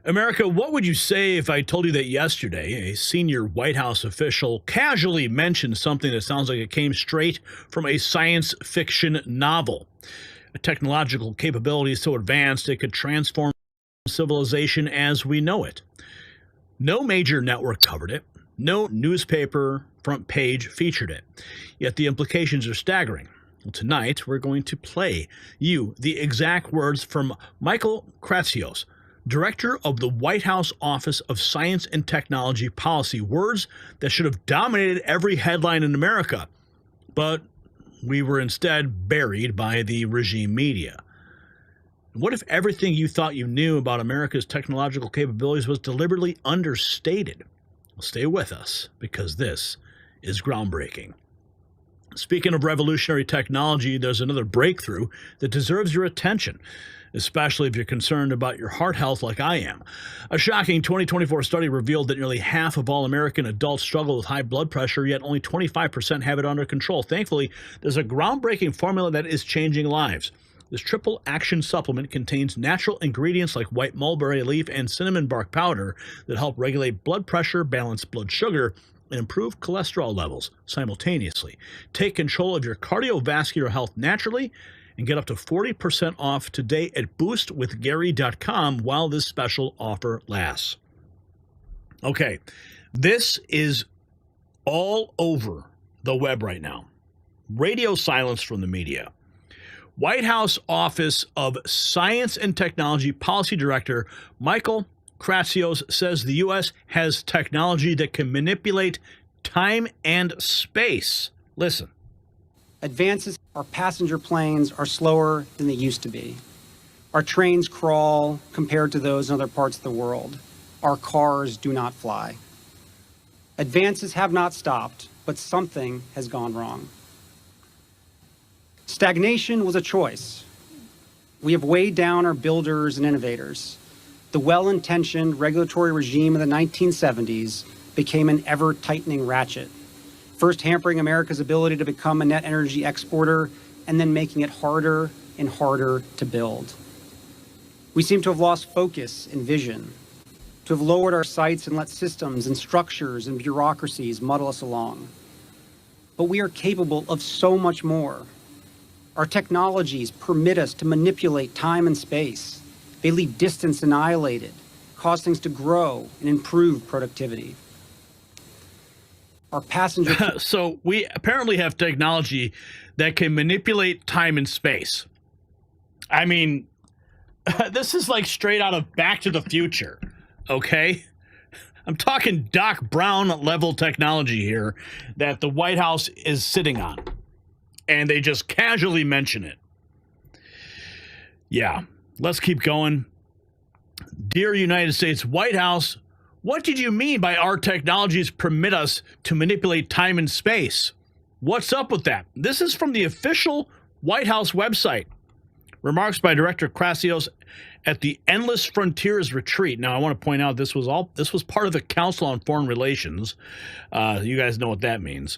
America, what would you say if I told you that yesterday a senior White House official casually mentioned something that sounds like it came straight from a science fiction novel? A technological capability so advanced it could transform civilization as we know it. No major network covered it. No newspaper front page featured it. Yet the implications are staggering. Well, tonight, we're going to play you the exact words from Michael Kratsios, Director of the White House Office of Science and Technology Policy, words that should have dominated every headline in America, but we were instead buried by the regime media. What if everything you thought you knew about America's technological capabilities was deliberately understated? Well, stay with us, because this is groundbreaking. Speaking of revolutionary technology, there's another breakthrough that deserves your attention, especially if you're concerned about your heart health like I am. A shocking 2024 study revealed that nearly half of all American adults struggle with high blood pressure, yet only 25% have it under control. Thankfully, there's a groundbreaking formula that is changing lives. This triple action supplement contains natural ingredients like white mulberry leaf and cinnamon bark powder that help regulate blood pressure, balance blood sugar, and improve cholesterol levels simultaneously. Take control of your cardiovascular health naturally and get up to 40% off today at boostwithgary.com while this special offer lasts. Okay, this is all over the web right now. Radio silence from the media. White House Office of Science and Technology Policy Director Michael Kratsios says the U.S. has technology that can manipulate time and space. Listen. Advances, our passenger planes are slower than they used to be. Our trains crawl compared to those in other parts of the world. Our cars do not fly. Advances have not stopped, but something has gone wrong. Stagnation was a choice. We have weighed down our builders and innovators. The well-intentioned regulatory regime of the 1970s became an ever-tightening ratchet, first hampering America's ability to become a net energy exporter and then making it harder and harder to build. We seem to have lost focus and vision, to have lowered our sights and let systems and structures and bureaucracies muddle us along. But we are capable of so much more. Our technologies permit us to manipulate time and space. They leave distance annihilated, cause things to grow and improve productivity. Our passenger... So we apparently have technology that can manipulate time and space. I mean, this is like straight out of Back to the Future, okay? I'm talking Doc Brown level technology here that the White House is sitting on. And they just casually mention it. Yeah, let's keep going. Dear United States White House, what did you mean by our technologies permit us to manipulate time and space? What's up with that? This is from the official White House website. Remarks by Director Kratsios at the Endless Frontiers Retreat. Now, I want to point out this was part of the Council on Foreign Relations. You guys know what that means.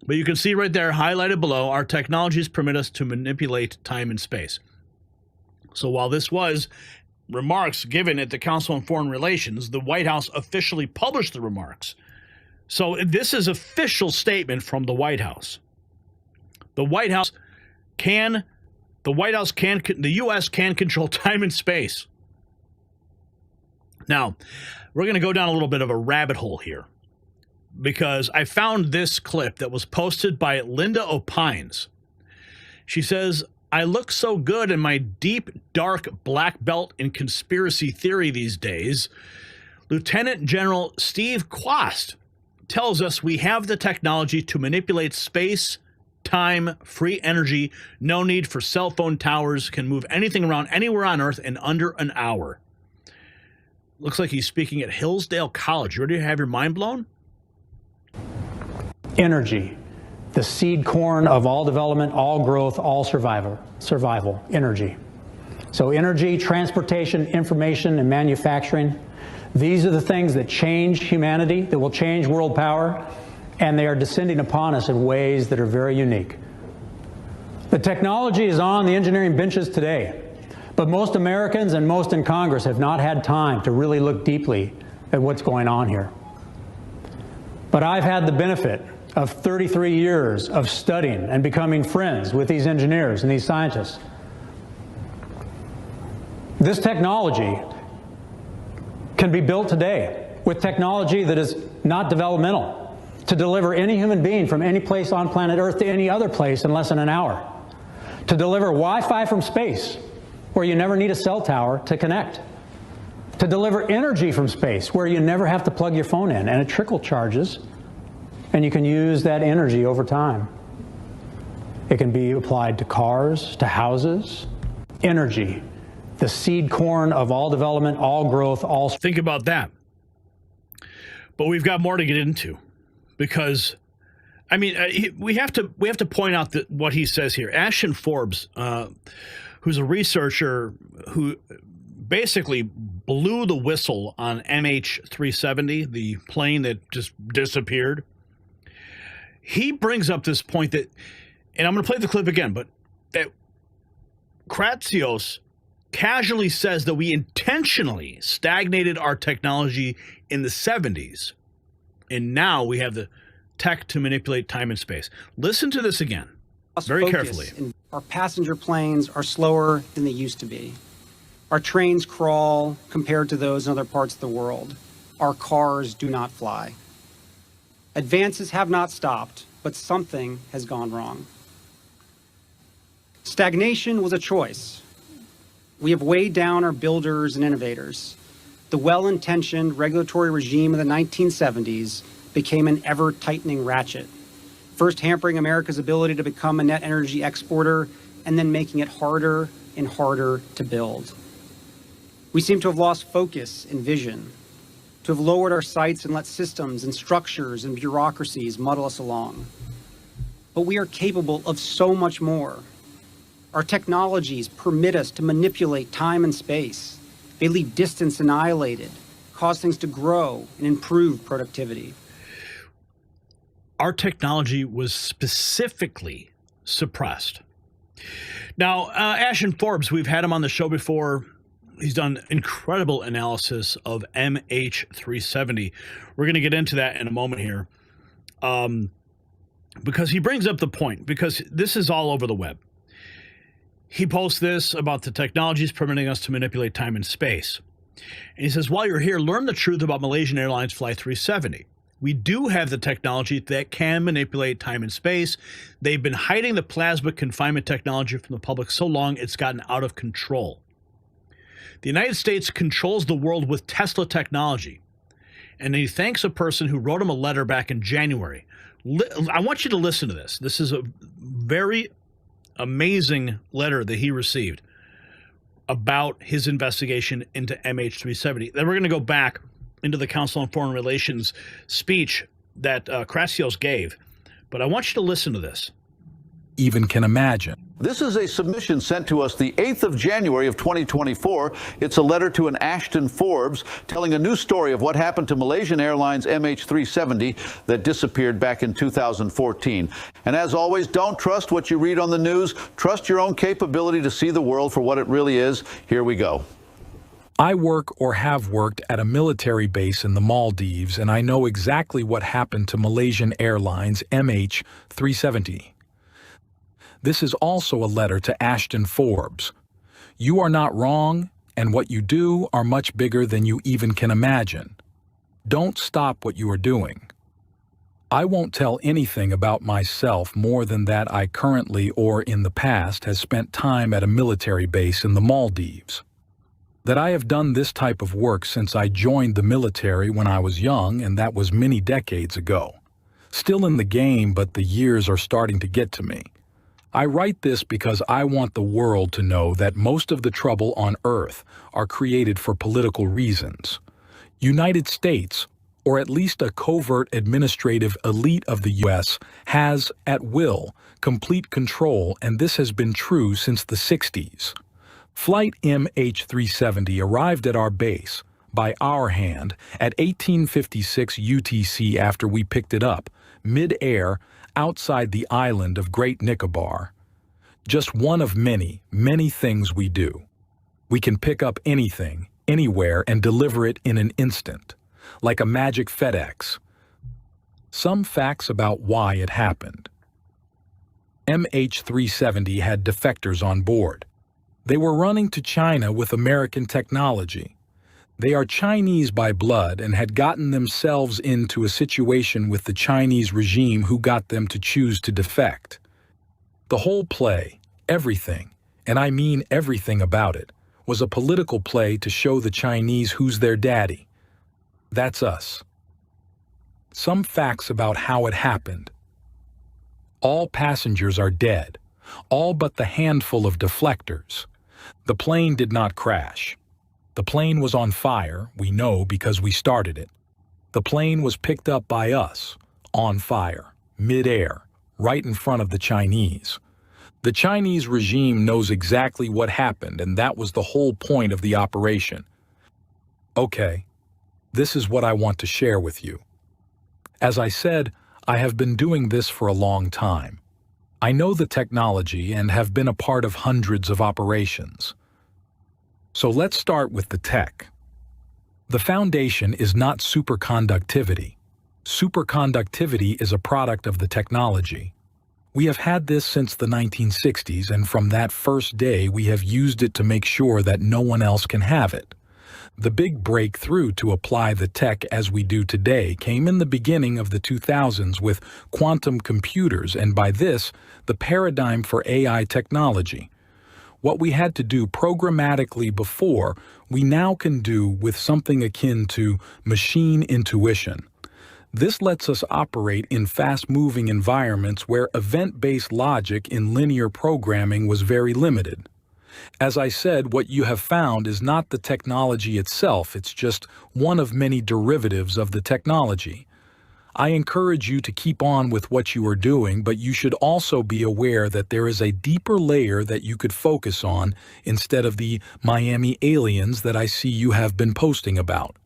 But you can see right there, highlighted below, our technologies permit us to manipulate time and space. So while this was remarks given at the Council on Foreign Relations, the White House officially published the remarks. So this is official statement from the White House. The U.S. can control time and space. Now, we're going to go down a little bit of a rabbit hole here, because I found this clip that was posted by Linda Opines. She says, I look so good in my deep, dark black belt in conspiracy theory these days. Lieutenant General Steve Quast tells us we have the technology to manipulate space, time, free energy, no need for cell phone towers, can move anything around anywhere on Earth in under an hour. Looks like he's speaking at Hillsdale College. You ready to have your mind blown? Energy, the seed corn of all development, all growth, all survival, energy. So energy, transportation, information, and manufacturing, these are the things that change humanity, that will change world power, and they are descending upon us in ways that are very unique. The technology is on the engineering benches today. But most Americans and most in Congress have not had time to really look deeply at what's going on here. But I've had the benefit of 33 years of studying and becoming friends with these engineers and these scientists. This technology can be built today with technology that is not developmental to deliver any human being from any place on planet Earth to any other place in less than an hour. To deliver Wi-Fi from space, where you never need a cell tower to connect. To deliver energy from space, where you never have to plug your phone in and it trickle charges, and you can use that energy over time. It can be applied to cars, to houses. Energy, the seed corn of all development, all growth, all... Think about that. But we've got more to get into, because, I mean, we have to point out that what he says here. Ashton Forbes, who's a researcher who basically blew the whistle on MH370, the plane that just disappeared. He brings up this point that, and I'm going to play the clip again, but that Kratsios casually says that we intentionally stagnated our technology in the 70s, and now we have the tech to manipulate time and space. Listen to this again, very carefully. Our passenger planes are slower than they used to be. Our trains crawl compared to those in other parts of the world. Our cars do not fly. Advances have not stopped, but something has gone wrong. Stagnation was a choice. We have weighed down our builders and innovators. The well-intentioned regulatory regime of the 1970s became an ever-tightening ratchet, first hampering America's ability to become a net energy exporter and then making it harder and harder to build. We seem to have lost focus and vision, to have lowered our sights and let systems and structures and bureaucracies muddle us along. But we are capable of so much more. Our technologies permit us to manipulate time and space. They leave distance annihilated, cause things to grow, and improve productivity. Our technology was specifically suppressed. Now, Ashton Forbes, we've had him on the show before. He's done incredible analysis of MH370. We're going to get into that in a moment here, because he brings up the point, because this is all over the web. He posts this about the technologies permitting us to manipulate time and space. And he says, while you're here, learn the truth about Malaysian Airlines Flight 370. We do have the technology that can manipulate time and space. They've been hiding the plasma confinement technology from the public so long it's gotten out of control. The United States controls the world with Tesla technology. And he thanks a person who wrote him a letter back in January. I want you to listen to this. This is a very amazing letter that he received about his investigation into MH370. Then we're going to go back into the Council on Foreign Relations speech that Kratsios gave. But I want you to listen to this. Even can imagine. This is a submission sent to us the 8th of January of 2024. It's a letter to an Ashton Forbes telling a new story of what happened to Malaysian Airlines MH370 that disappeared back in 2014. And as always, don't trust what you read on the news. Trust your own capability to see the world for what it really is. Here we go. I work or have worked at a military base in the Maldives, and I know exactly what happened to Malaysian Airlines MH370. This is also a letter to Ashton Forbes. You are not wrong, and what you do are much bigger than you even can imagine. Don't stop what you are doing. I won't tell anything about myself more than that I currently or in the past has spent time at a military base in the Maldives. That I have done this type of work since I joined the military when I was young, and that was many decades ago. Still in the game, but the years are starting to get to me. I write this because I want the world to know that most of the trouble on Earth are created for political reasons. United States, or at least a covert administrative elite of the U.S., has, at will, complete control, and this has been true since the 60s. Flight MH370 arrived at our base, by our hand, at 1856 UTC after we picked it up, mid-air, outside the island of Great Nicobar. Just one of many, many things we do. We can pick up anything, anywhere, and deliver it in an instant, like a magic FedEx. Some facts about why it happened. MH370 had defectors on board. They were running to China with American technology. They are Chinese by blood and had gotten themselves into a situation with the Chinese regime who got them to choose to defect. The whole play, everything, and I mean everything about it, was a political play to show the Chinese who's their daddy. That's us. Some facts about how it happened. All passengers are dead, all but the handful of deflectors. The plane did not crash. The plane was on fire, we know because we started it. The plane was picked up by us, on fire, mid-air, right in front of the Chinese. The Chinese regime knows exactly what happened, and that was the whole point of the operation. Okay, this is what I want to share with you. As I said, I have been doing this for a long time. I know the technology and have been a part of hundreds of operations. So let's start with the tech. The foundation is not superconductivity. Superconductivity is a product of the technology. We have had this since the 1960s, and from that first day we have used it to make sure that no one else can have it. The big breakthrough to apply the tech as we do today came in the beginning of the 2000s with quantum computers, and by this, the paradigm for AI technology. What we had to do programmatically before, we now can do with something akin to machine intuition. This lets us operate in fast-moving environments where event-based logic in linear programming was very limited. As I said, what you have found is not the technology itself, it's just one of many derivatives of the technology. I encourage you to keep on with what you are doing, but you should also be aware that there is a deeper layer that you could focus on instead of the Miami aliens that I see you have been posting about.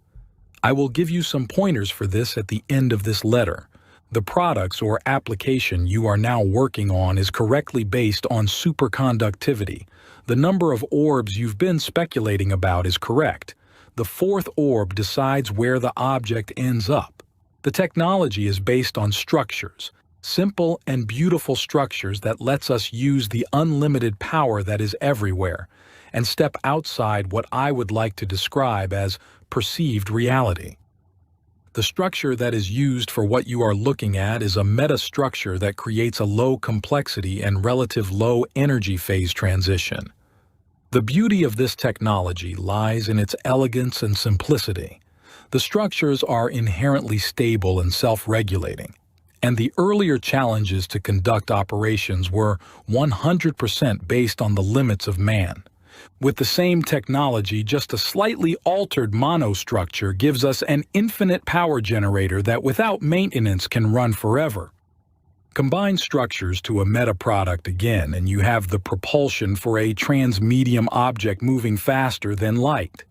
I will give you some pointers for this at the end of this letter. The products or application you are now working on is correctly based on superconductivity. The number of orbs you've been speculating about is correct. The fourth orb decides where the object ends up. The technology is based on structures, simple and beautiful structures that lets us use the unlimited power that is everywhere and step outside what I would like to describe as perceived reality. The structure that is used for what you are looking at is a metastructure that creates a low complexity and relative low energy phase transition. The beauty of this technology lies in its elegance and simplicity. The structures are inherently stable and self-regulating, and the earlier challenges to conduct operations were 100% based on the limits of man. With the same technology, just a slightly altered monostructure gives us an infinite power generator that without maintenance can run forever. Combine structures to a meta-product again, and you have the propulsion for a transmedium object moving faster than light.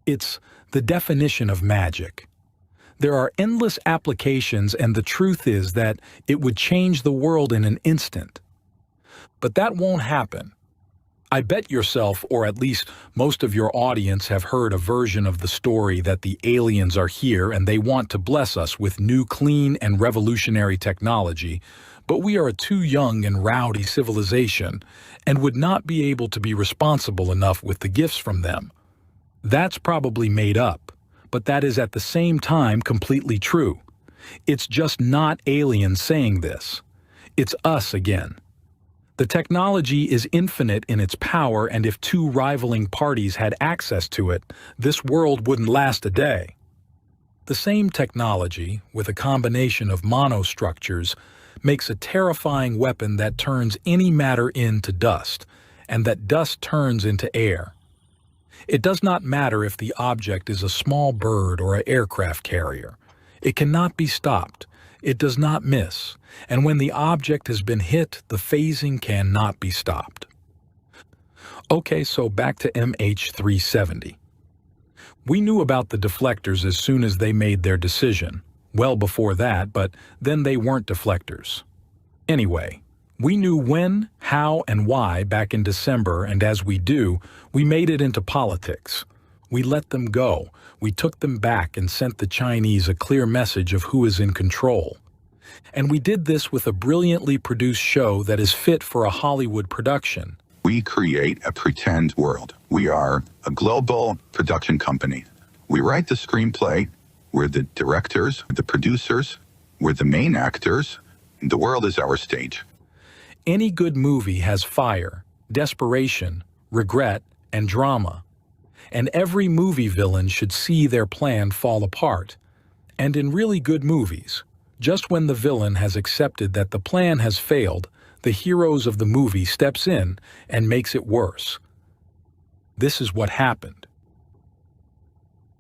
It's the definition of magic. There are endless applications, and the truth is that it would change the world in an instant. But that won't happen. I bet yourself, or at least most of your audience, have heard a version of the story that the aliens are here and they want to bless us with new, clean, and revolutionary technology, but we are a too young and rowdy civilization and would not be able to be responsible enough with the gifts from them. That's probably made up, but that is at the same time completely true. It's just not aliens saying this. It's us again. The technology is infinite in its power, and if two rivaling parties had access to it, this world wouldn't last a day. The same technology, with a combination of monostructures, makes a terrifying weapon that turns any matter into dust, and that dust turns into air. It does not matter if the object is a small bird or an aircraft carrier. It cannot be stopped. It does not miss, and when the object has been hit, the phasing cannot be stopped. Okay, so back to MH370. We knew about the deflectors as soon as they made their decision. Well before that, but then they weren't deflectors. Anyway, We knew when, how, and why back in December, and as we do, we made it into politics. We let them go. We took them back and sent the Chinese a clear message of who is in control. And we did this with a brilliantly produced show that is fit for a Hollywood production. We create a pretend world. We are a global production company. We write the screenplay. We're the directors, the producers. We're the main actors. The world is our stage. Any good movie has fire, desperation, regret, and drama. And every movie villain should see their plan fall apart. And in really good movies, just when the villain has accepted that the plan has failed, the heroes of the movie steps in and makes it worse. This is what happened.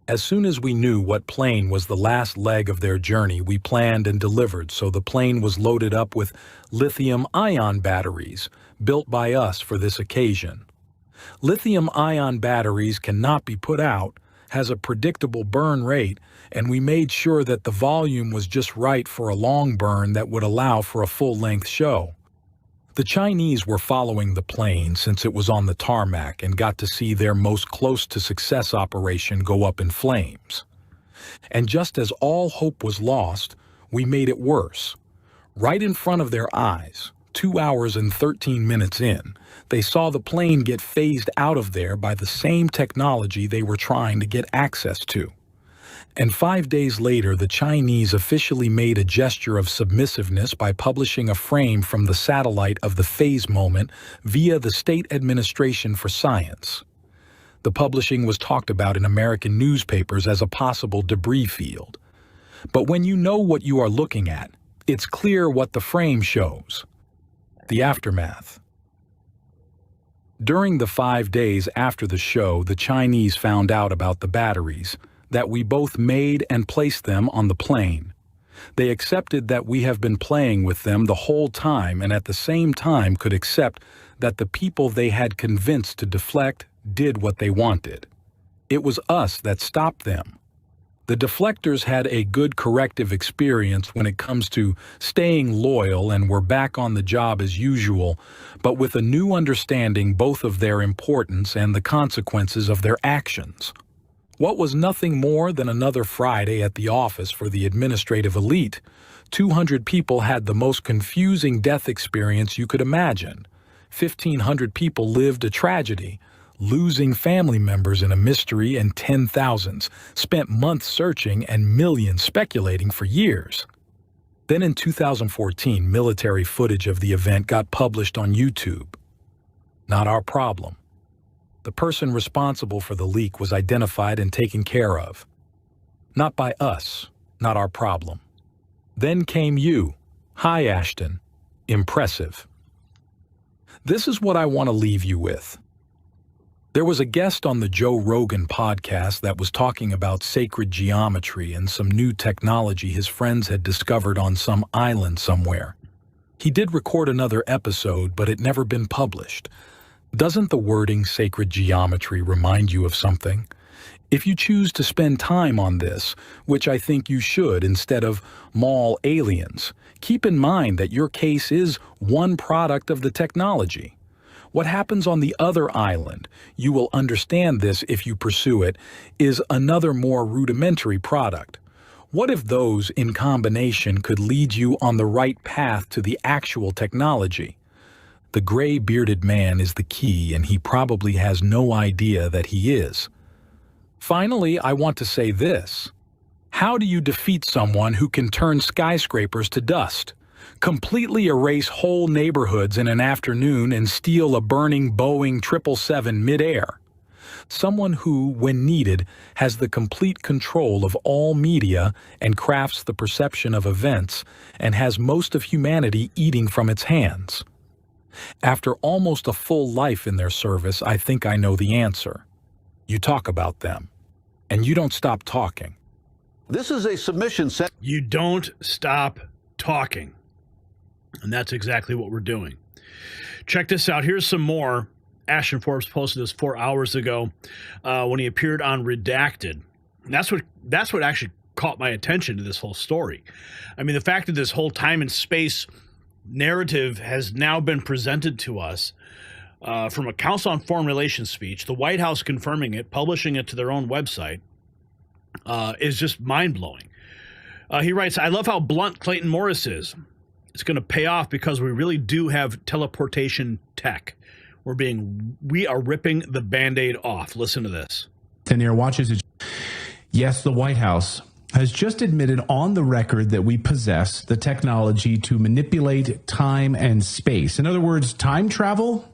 As soon as we knew what plane was the last leg of their journey, we planned and delivered, so the plane was loaded up with lithium-ion batteries, built by us for this occasion. Lithium-ion batteries cannot be put out, has a predictable burn rate, and we made sure that the volume was just right for a long burn that would allow for a full-length show. The Chinese were following the plane since it was on the tarmac and got to see their most close-to-success operation go up in flames. And just as all hope was lost, we made it worse. Right in front of their eyes, 2 hours and 13 minutes in, they saw the plane get phased out of there by the same technology they were trying to get access to. And 5 days later, the Chinese officially made a gesture of submissiveness by publishing a frame from the satellite of the phase moment via the State Administration for Science. The publishing was talked about in American newspapers as a possible debris field. But when you know what you are looking at, it's clear what the frame shows. The aftermath. During the 5 days after the show, the Chinese found out about the batteries, that we both made and placed them on the plane. They accepted that we have been playing with them the whole time and at the same time could accept that the people they had convinced to deflect did what they wanted. It was us that stopped them. The deflectors had a good corrective experience when it comes to staying loyal and were back on the job as usual, but with a new understanding both of their importance and the consequences of their actions. What was nothing more than another Friday at the office for the administrative elite, 200 people had the most confusing death experience you could imagine. 1,500 people lived a tragedy, losing family members in a mystery, and 10,000s spent months searching and millions speculating for years. Then in 2014, military footage of the event got published on YouTube. Not our problem. The person responsible for the leak was identified and taken care of. Not by us, not our problem. Then came you. Hi, Ashton. Impressive. This is what I want to leave you with. There was a guest on the Joe Rogan podcast that was talking about sacred geometry and some new technology his friends had discovered on some island somewhere. He did record another episode, but it never been published. Doesn't the wording sacred geometry remind you of something? If you choose to spend time on this, which I think you should instead of mall aliens, keep in mind that your case is one product of the technology. What happens on the other island, you will understand this if you pursue it, is another more rudimentary product. What if those in combination could lead you on the right path to the actual technology? The gray-bearded man is the key, and he probably has no idea that he is. Finally, I want to say this. How do you defeat someone who can turn skyscrapers to dust, completely erase whole neighborhoods in an afternoon, and steal a burning Boeing 777 midair? Someone who, when needed, has the complete control of all media and crafts the perception of events, and has most of humanity eating from its hands. After almost a full life in their service, I think I know the answer. You talk about them, and you don't stop talking. This is a submission sent. You don't stop talking. And that's exactly what we're doing. Check this out. Here's some more. Ashton Forbes posted this 4 hours ago when he appeared on Redacted. And that's what actually caught my attention to this whole story. I mean, the fact that this whole time and space narrative has now been presented to us from a Council on Foreign Relations speech, the White House confirming it, publishing it to their own website, is just mind-blowing. He writes, I love how blunt Clayton Morris is. It's going to pay off because we really do have teleportation tech. We are ripping the Band-Aid off. Listen to this. Thin-air watches. Yes, the White House has just admitted on the record that we possess the technology to manipulate time and space. In other words, time travel,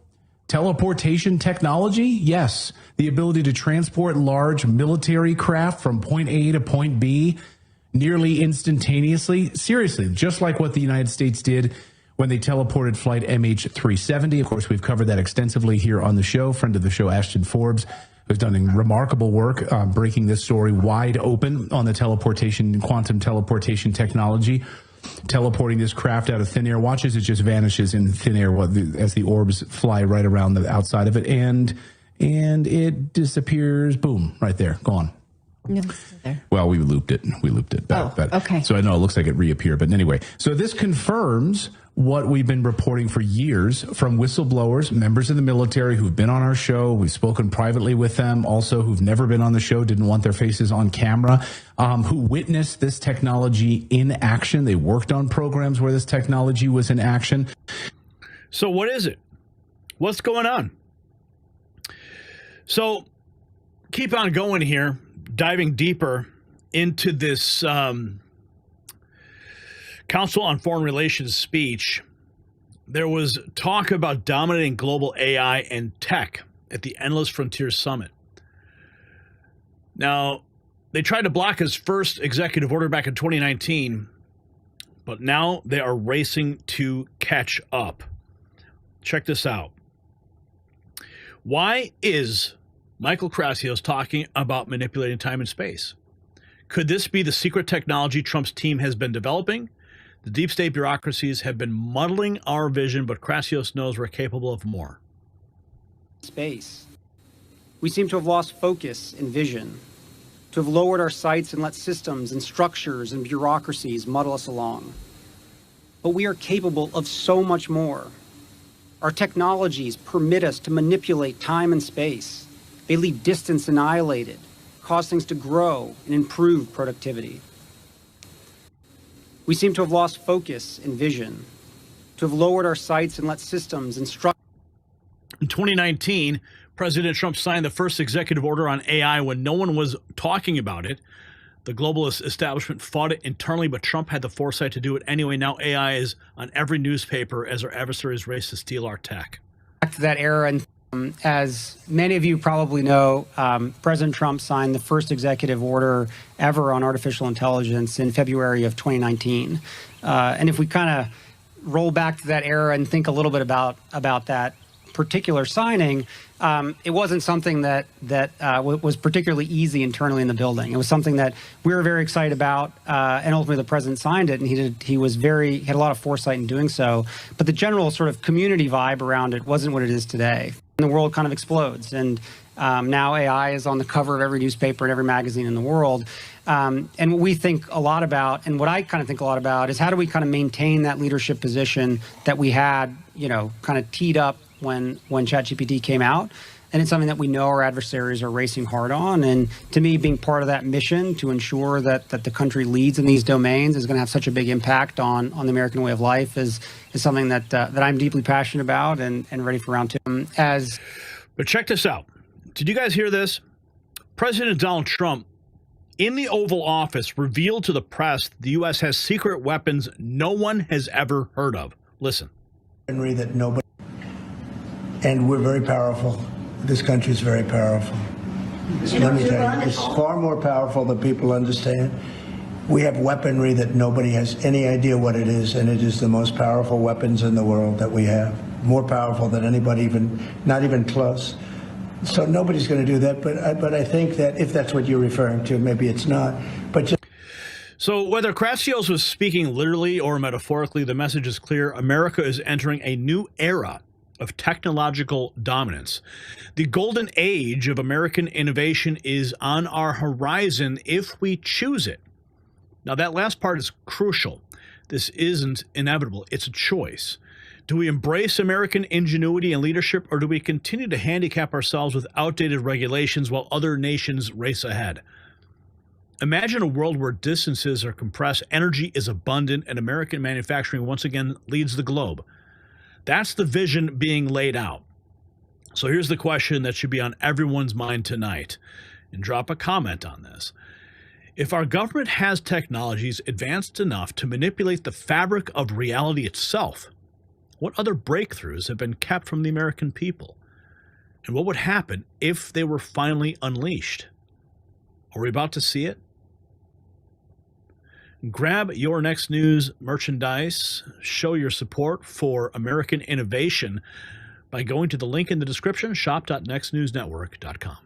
teleportation technology, yes. The ability to transport large military craft from point A to point B nearly instantaneously. Seriously, just like what the United States did when they teleported flight MH370. Of course, we've covered that extensively here on the show. Friend of the show, Ashton Forbes, who's done remarkable work breaking this story wide open on the teleportation, quantum teleportation technology. Teleporting this craft out of thin air. Watch as it just vanishes in thin air as the orbs fly right around the outside of it, and it disappears. Boom, right there, gone. No, it's still there. Well, we looped it back. Oh, okay. So I know it looks like it reappeared, but anyway. So this confirms what we've been reporting for years from whistleblowers, members of the military who've been on our show. We've spoken privately with them, also who've never been on the show, didn't want their faces on camera, who witnessed this technology in action. They worked on programs where this technology was in action. So what is it? What's going on? So keep on going here, diving deeper into this Council on Foreign Relations speech. There was talk about dominating global AI and tech at the Endless Frontier Summit. Now, they tried to block his first executive order back in 2019, but now they are racing to catch up. Check this out. Why is Michael Kratsios talking about manipulating time and space? Could this be the secret technology Trump's team has been developing? The deep state bureaucracies have been muddling our vision, but Kratsios knows we're capable of more. Space. We seem to have lost focus and vision, to have lowered our sights and let systems and structures and bureaucracies muddle us along. But we are capable of so much more. Our technologies permit us to manipulate time and space. They leave distance annihilated, cause things to grow and improve productivity. We seem to have lost focus and vision, to have lowered our sights and let systems and structures. In 2019, President Trump signed the first executive order on AI when no one was talking about it. The globalist establishment fought it internally, but Trump had the foresight to do it anyway. Now AI is on every newspaper as our adversaries race to steal our tech. Back to that era, and as many of you probably know, President Trump signed the first executive order ever on artificial intelligence in February of 2019. And if we kind of roll back to that era and think a little bit about that particular signing, it wasn't something that was particularly easy internally in the building. It was something that we were very excited about, and ultimately the president signed it, and he had a lot of foresight in doing so. But the general sort of community vibe around it wasn't what it is today. And the world kind of explodes, and now AI is on the cover of every newspaper and every magazine in the world. And what we think a lot about, and what I kind of think a lot about, is how do we kind of maintain that leadership position that we had, kind of teed up when ChatGPT came out. And it's something that we know our adversaries are racing hard on. And to me, being part of that mission to ensure that the country leads in these domains is going to have such a big impact on the American way of life is something that I'm deeply passionate about and ready for round two. But check this out. Did you guys hear this? President Donald Trump, in the Oval Office, revealed to the press the U.S. has secret weapons no one has ever heard of. Listen. That nobody, and we're very powerful. This country is very powerful. Let me tell you, it's far more powerful than people understand. We have weaponry that nobody has any idea what it is, and it is the most powerful weapons in the world that we have. More powerful than anybody, not even close. So nobody's going to do that, but I think that if that's what you're referring to, maybe it's not. But so whether Kratsios was speaking literally or metaphorically, the message is clear. America is entering a new era of technological dominance. The golden age of American innovation is on our horizon if we choose it. Now, that last part is crucial. This isn't inevitable. It's a choice. Do we embrace American ingenuity and leadership, or do we continue to handicap ourselves with outdated regulations while other nations race ahead? Imagine a world where distances are compressed, energy is abundant, and American manufacturing once again leads the globe. That's the vision being laid out. So here's the question that should be on everyone's mind tonight, and drop a comment on this. If our government has technologies advanced enough to manipulate the fabric of reality itself, what other breakthroughs have been kept from the American people? And what would happen if they were finally unleashed? Are we about to see it? Grab your Next News merchandise. Show your support for American innovation by going to the link in the description, shop.nextnewsnetwork.com.